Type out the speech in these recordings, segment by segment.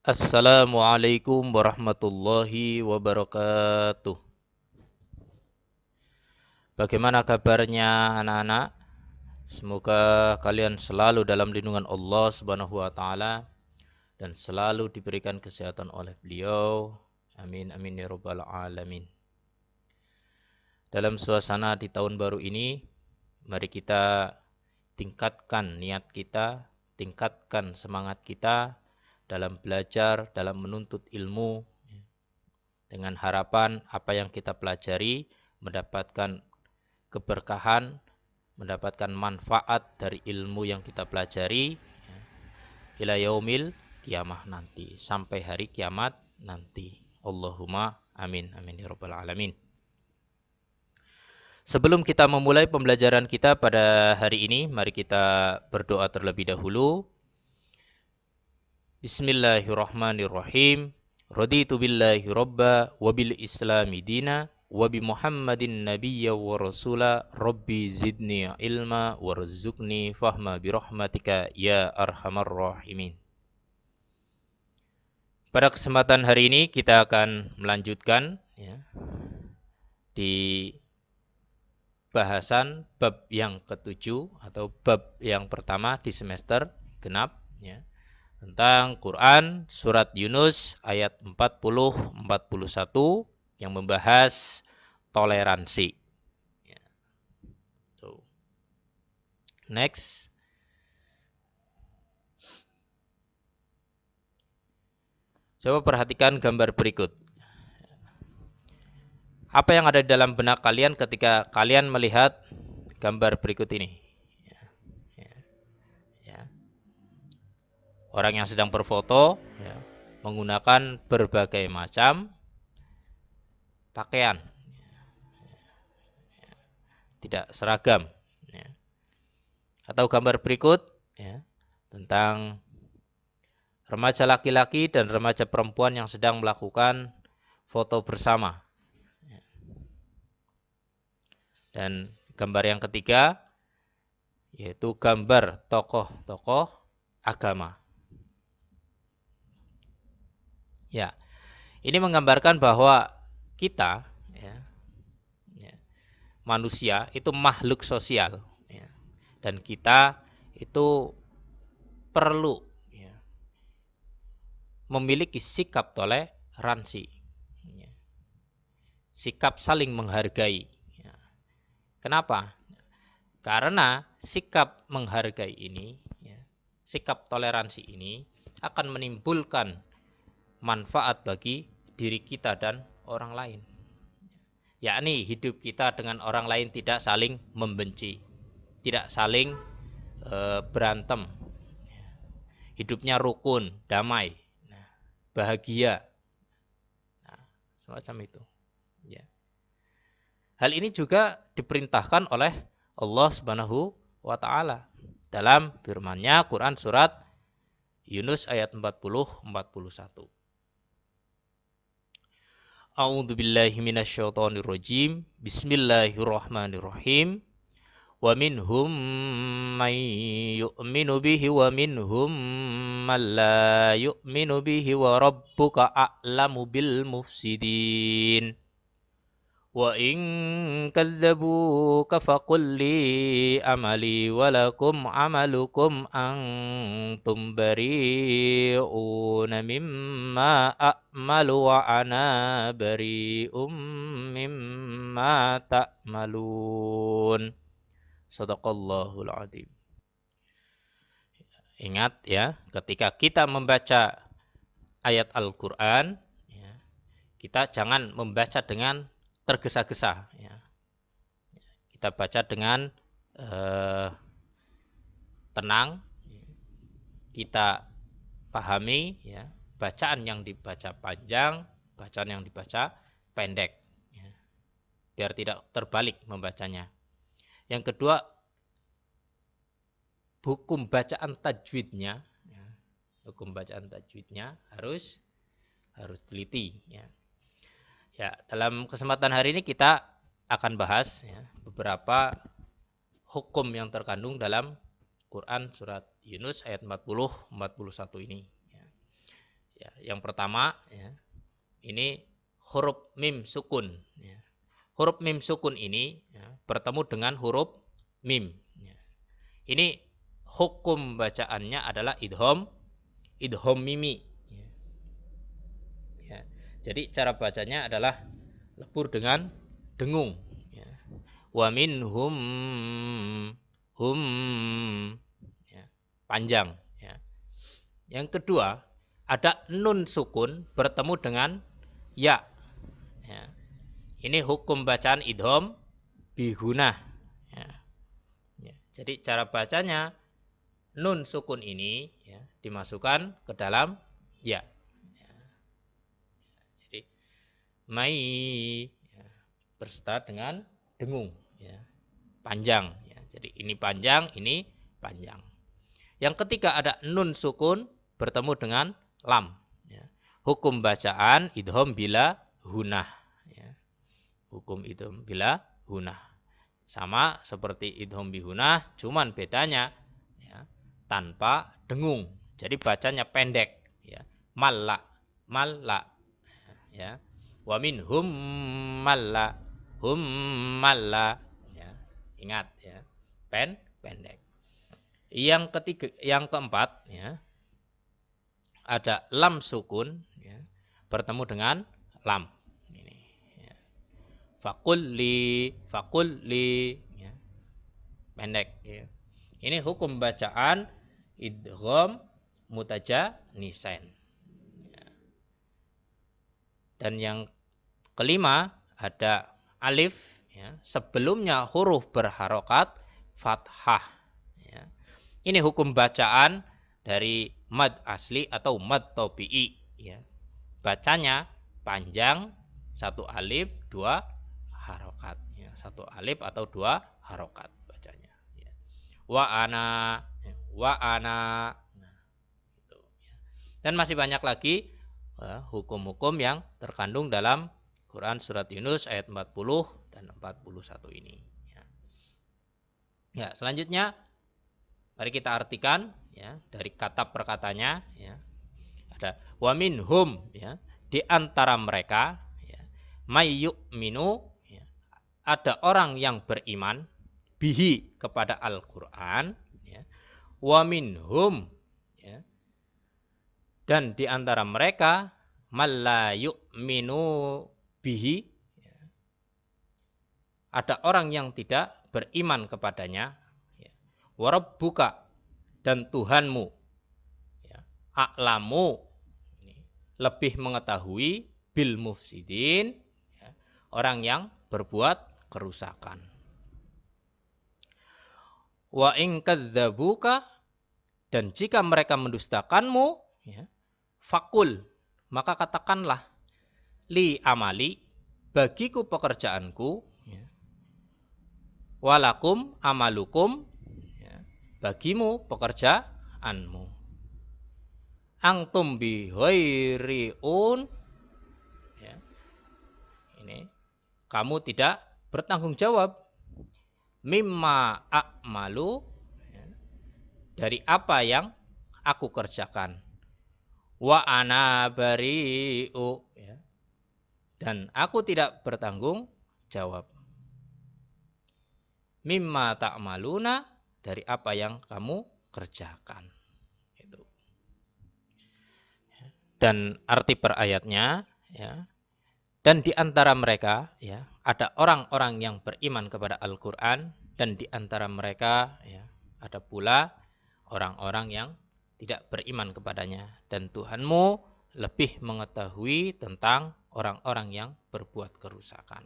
Assalamualaikum warahmatullahi wabarakatuh. Bagaimana kabarnya anak-anak? Semoga kalian selalu dalam lindungan Allah Subhanahu wa taala dan selalu diberikan kesehatan oleh beliau. Amin amin ya rabbal alamin. Dalam suasana di tahun baru ini, mari kita tingkatkan niat kita, tingkatkan semangat kita dalam belajar, dalam menuntut ilmu, dengan harapan apa yang kita pelajari mendapatkan keberkahan, mendapatkan manfaat dari ilmu yang kita pelajari ila yaumil kiamah nanti, sampai hari kiamat nanti. Allahumma amin amin ya rabbal alamin. Sebelum kita memulai pembelajaran kita pada hari ini, mari kita berdoa terlebih dahulu. Bismillahirrahmanirrahim. Raditu billahi robba wa bil islami dina wa bi muhammadin nabiyya wa rasula rabbi zidni ilma warzuqni fahma bi rahmatika ya arhamar rahimin. Pada kesempatan hari ini kita akan melanjutkan di bahasan bab yang ketujuh atau bab yang pertama di semester genap tentang Quran surat Yunus ayat 40-41 yang membahas toleransi. Next. Coba perhatikan gambar berikut. Apa yang ada di dalam benak kalian ketika kalian melihat gambar berikut ini? Orang yang sedang berfoto menggunakan berbagai macam pakaian, tidak seragam. Atau gambar berikut tentang remaja laki-laki dan remaja perempuan yang sedang melakukan foto bersama. Dan gambar yang ketiga yaitu gambar tokoh-tokoh agama. Ya, ini menggambarkan bahwa kita, manusia itu makhluk sosial, dan kita itu perlu memiliki sikap toleransi, sikap saling menghargai. Kenapa? Karena sikap menghargai ini, sikap toleransi ini akan menimbulkan manfaat bagi diri kita dan orang lain. Yakni hidup kita dengan orang lain tidak saling membenci, tidak saling berantem. Hidupnya rukun, damai, bahagia. Semacam itu. Hal ini juga diperintahkan oleh Allah Subhanahu wa taala dalam firman-Nya Quran surat Yunus ayat 40-41. A'udzu billahi minasyaitonir rajim. Bismillahirrahmanirrahim. Wa minhum man yu'minu bihi wa minhum man la yu'minu bihi wa rabbuka a'lamu bil mufsidin. Wa in kadzabuka faqul li amali wa lakum amalukum antum bari'una mimma a'malu wa ana bari'um mimma ta'malun. Shadaqallahul adzim. Ingat ya, ketika kita membaca ayat Al-Qur'an, kita jangan membaca dengan tergesa-gesa. Kita baca dengan tenang, kita pahami bacaan yang dibaca panjang, bacaan yang dibaca pendek, biar tidak terbalik membacanya. Yang kedua, hukum bacaan tajwidnya harus teliti. Ya, dalam kesempatan hari ini kita akan bahas beberapa hukum yang terkandung dalam Quran surat Yunus ayat 40-41 ini. Ya, yang pertama, ya, ini huruf mim sukun. Ya. Huruf mim sukun ini ya, bertemu dengan huruf mim. Ya. Ini hukum bacaannya adalah idhom mimi. Ya. Ya. Jadi cara bacanya adalah lebur dengan dengung. Ya. Wa minhum hum, ya, panjang. Ya. Yang kedua, ada nun sukun bertemu dengan ya. Ya. Ini hukum bacaan idhom bihunah. Ya. Ya. Jadi cara bacanya nun sukun ini ya, dimasukkan ke dalam ya. Ya. Jadi mai ya, berserta dengan dengung. Ya. Panjang. Ya. Jadi ini panjang, ini panjang. Yang ketiga ada nun sukun bertemu dengan lam. Ya. Hukum bacaan idhom bila hunah. Ya. Hukum idhom bila hunah. Sama seperti idhom bihunah, cuman bedanya ya, tanpa dengung. Jadi bacanya pendek. Ya. Malla, malla. Ya. Wa minhum malla, hum malla. Ya. Ingat ya, pendek. Yang ketiga, yang keempat ya, ada lam sukun ya, bertemu dengan lam. Ini ya. Fakulli ya, pendek ya. Ini hukum bacaan idgham mutajanisain. Ya. Dan yang kelima ada alif ya, sebelumnya huruf berharokat fathah. Ya. Ini hukum bacaan dari mad asli atau mad tabi'i. Ya. Bacanya panjang, satu alif, dua harokat. Ya. Satu alif atau dua harokat bacanya. Ya. Wa ana. Nah, itu. Ya. Dan masih banyak lagi hukum-hukum yang terkandung dalam Quran Surat Yunus ayat 40 dan 41 ini. Ya, ya selanjutnya mari kita artikan ya, dari kata per katanya ya. Ada wa minhum ya, di antara mereka ya, may yu'minu ya, ada orang yang beriman bihi kepada Al-Qur'an ya. Wa minhum ya, dan di antara mereka man la yu'minu bihi ya, ada orang yang tidak beriman kepadanya ya. Wa rabbuka, dan Tuhanmu ya, a'lamu, lebih mengetahui bil mufsidin ya, orang yang berbuat kerusakan. Wa in kadzabuka, dan jika mereka mendustakanmu ya, fakul, maka katakanlah li amali, bagiku pekerjaanku ya, walakum amalukum ya, bagimu pekerjaanmu. Angtum bi ghairiun ya, ini kamu tidak bertanggung jawab mimma a'malu ya, dari apa yang aku kerjakan. Wa ana bari'u ya, dan aku tidak bertanggung jawab mimma ta'maluna, dari apa yang kamu kerjakan. Itu. Dan arti per ayatnya ya, dan di antara mereka ya, ada orang-orang yang beriman kepada Al-Qur'an, dan di antara mereka ya, ada pula orang-orang yang tidak beriman kepadanya, dan Tuhanmu lebih mengetahui tentang orang-orang yang berbuat kerusakan.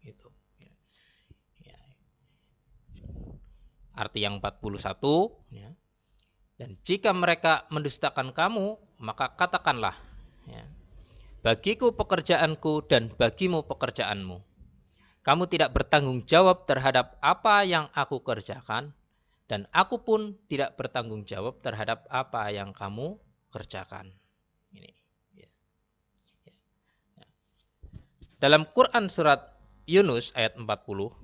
Itu. Ya. Arti yang 41 ya. Dan jika mereka mendustakan kamu, maka katakanlah ya, bagiku pekerjaanku dan bagimu pekerjaanmu. Kamu tidak bertanggung jawab terhadap apa yang aku kerjakan, dan aku pun tidak bertanggung jawab terhadap apa yang kamu kerjakan. Ini. Ya. Ya. Dalam Quran Surat Yunus ayat 40,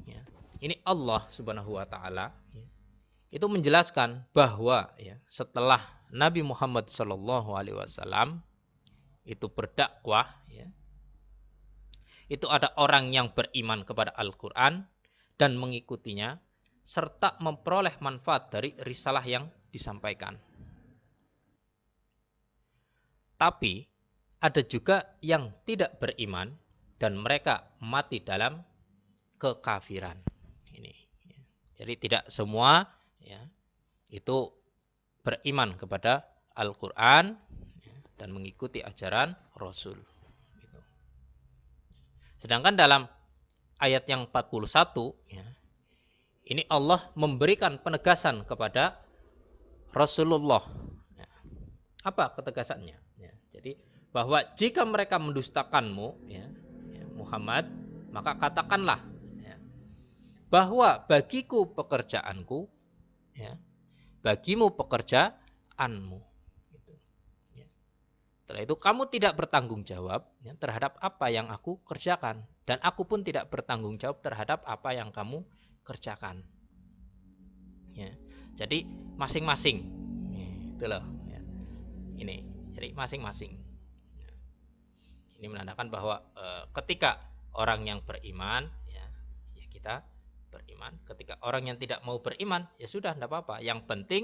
ya, ini Allah Subhanahu wa Ta'ala ya, itu menjelaskan bahwa ya, setelah Nabi Muhammad SAW itu berdakwah, ya, itu ada orang yang beriman kepada Al-Quran dan mengikutinya, serta memperoleh manfaat dari risalah yang disampaikan. Tapi ada juga yang tidak beriman dan mereka mati dalam kekafiran. Ini. Jadi tidak semua ya, itu beriman kepada Al-Quran ya, dan mengikuti ajaran Rasul. Gitu. Sedangkan dalam ayat yang 41, ya, ini Allah memberikan penegasan kepada Rasulullah. Ya. Apa ketegasannya? Ya, jadi bahwa jika mereka mendustakanmu, ya, ya, Muhammad, maka katakanlah ya, bahwa bagiku pekerjaanku, ya, bagimu pekerjaanmu. Gitu. Ya. Setelah itu kamu tidak bertanggung jawab ya, terhadap apa yang aku kerjakan, dan aku pun tidak bertanggung jawab terhadap apa yang kamu kerjakan. Ya. Jadi masing-masing, itu loh. Ya. Ini, jadi masing-masing. Ya. Ini menandakan bahwa ketika orang yang beriman, ya, ya kita beriman. Ketika orang yang tidak mau beriman, ya sudah, tidak apa-apa. Yang penting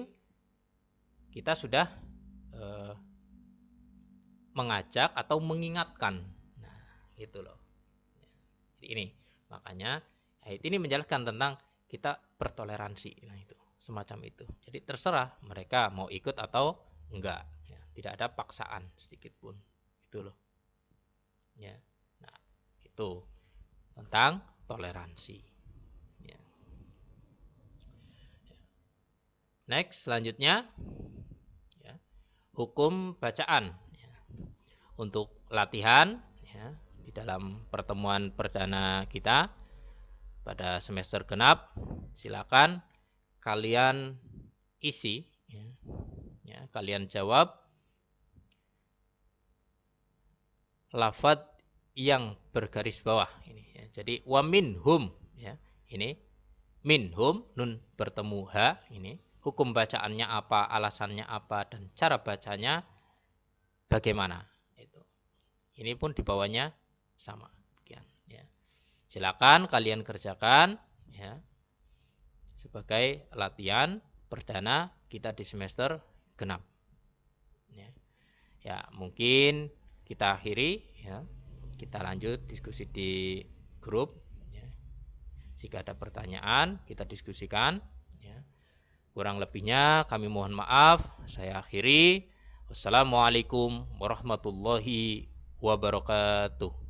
kita sudah mengajak atau mengingatkan. Nah, itu loh. Jadi ini, makanya ayat ini menjelaskan tentang kita bertoleransi. Nah, itu semacam itu. Jadi terserah mereka mau ikut atau enggak. Ya, tidak ada paksaan sedikit pun. Itu loh. Ya. Nah, itu tentang toleransi. Ya. Next, selanjutnya ya, hukum bacaan. Ya. Untuk latihan ya, di dalam pertemuan perdana kita pada semester genap, silakan kalian isi ya, ya, kalian jawab lafadz yang bergaris bawah ini ya. Jadi wa minhum ya, ini minhum, nun bertemu ha, ini hukum bacaannya apa, alasannya apa, dan cara bacanya bagaimana. Itu. Ini pun di bawahnya sama. Ya. Silakan kalian kerjakan ya, sebagai latihan perdana kita di semester genap. Ya, ya mungkin kita akhiri ya. Kita lanjut diskusi di grup ya. Jika ada pertanyaan kita diskusikan ya. Kurang lebihnya kami mohon maaf. Saya akhiri. Wassalamualaikum warahmatullahi wabarakatuh.